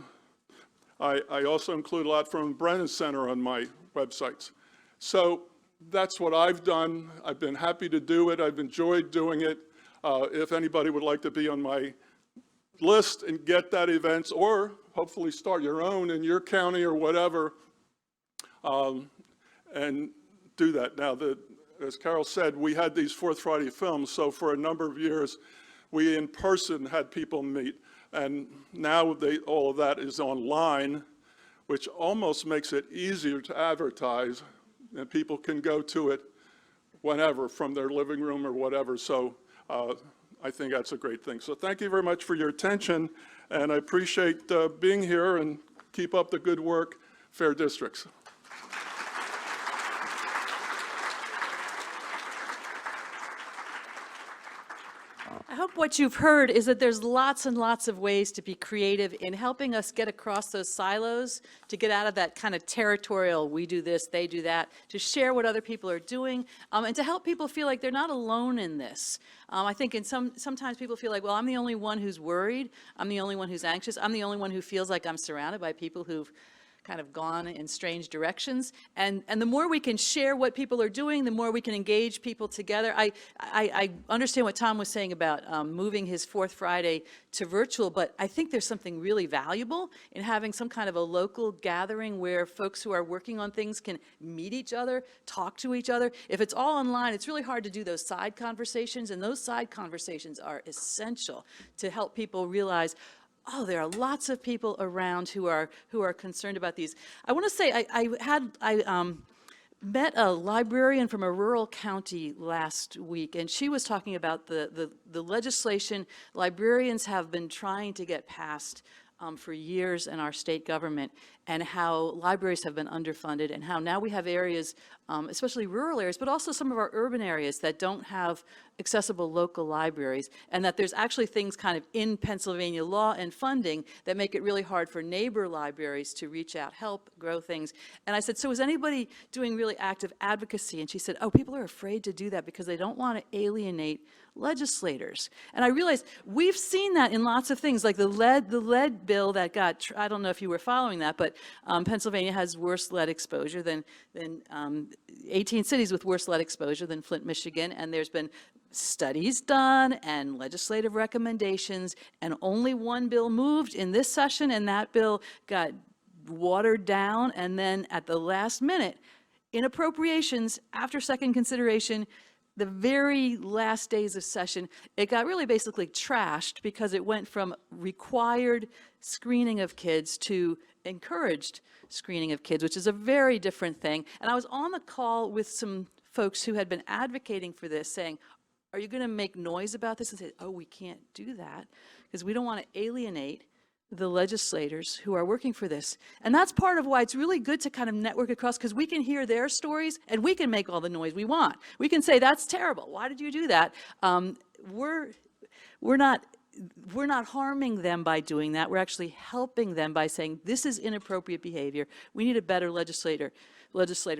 I also include a lot from Brennan Center on my websites. So that's what I've done. I've been happy to do it. I've enjoyed doing it. If anybody would like to be on my list and get that event, or hopefully start your own in your county or whatever, and do that. Now, as Carol said, we had these Fourth Friday films, so for a number of years, we in person had people meet. And now all of that is online, which almost makes it easier to advertise, and people can go to it whenever, from their living room or whatever. So I think that's a great thing. So thank you very much for your attention, and I appreciate being here, and keep up the good work, Fair Districts. I hope what you've heard is that there's lots and lots of ways to be creative in helping us get across those silos, to get out of that kind of territorial, we do this, they do that, to share what other people are doing, and to help people feel like they're not alone in this. I think sometimes people feel like, well, I'm the only one who's worried, I'm the only one who's anxious, I'm the only one who feels like I'm surrounded by people who've kind of gone in strange directions. And the more we can share what people are doing, the more we can engage people together. I understand what Tom was saying about moving his Fourth Friday to virtual, but I think there's something really valuable in having some kind of a local gathering where folks who are working on things can meet each other, talk to each other. If it's all online, it's really hard to do those side conversations, and those side conversations are essential to help people realize, oh, there are lots of people around who are concerned about these. I want to say I met a librarian from a rural county last week, and she was talking about the legislation librarians have been trying to get passed for years in our state government, and how libraries have been underfunded, and how now we have areas, especially rural areas, but also some of our urban areas that don't have accessible local libraries, and that there's actually things kind of in Pennsylvania law and funding that make it really hard for neighbor libraries to reach out, help, grow things. And I said, so is anybody doing really active advocacy? And she said, oh, people are afraid to do that because they don't want to alienate legislators. And I realized we've seen that in lots of things, like the lead bill that got, I don't know if you were following that, but Pennsylvania has worse lead exposure than 18 cities with worse lead exposure than Flint, Michigan, and there's been studies done and legislative recommendations, and only one bill moved in this session, and that bill got watered down, and then at the last minute, in appropriations, after second consideration, the very last days of session, it got really basically trashed because it went from required screening of kids to encouraged screening of kids, which is a very different thing. And I was on the call with some folks who had been advocating for this, saying, are you going to make noise about this? And say, oh, we can't do that because we don't want to alienate the legislators who are working for this. And that's part of why it's really good to kind of network across, because we can hear their stories and we can make all the noise we want. We can say, that's terrible. Why did you do that? We're not harming them by doing that. We're actually helping them by saying, this is inappropriate behavior. We need a better legislative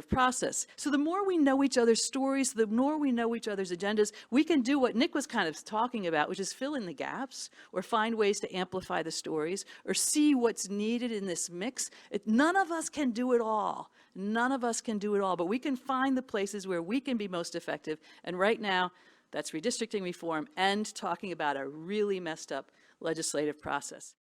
process. So the more we know each other's stories, the more we know each other's agendas, we can do what Nick was kind of talking about, which is fill in the gaps, or find ways to amplify the stories, or see what's needed in this mix. None of us can do it all. None of us can do it all, but we can find the places where we can be most effective. And right now, that's redistricting reform and talking about a really messed up legislative process.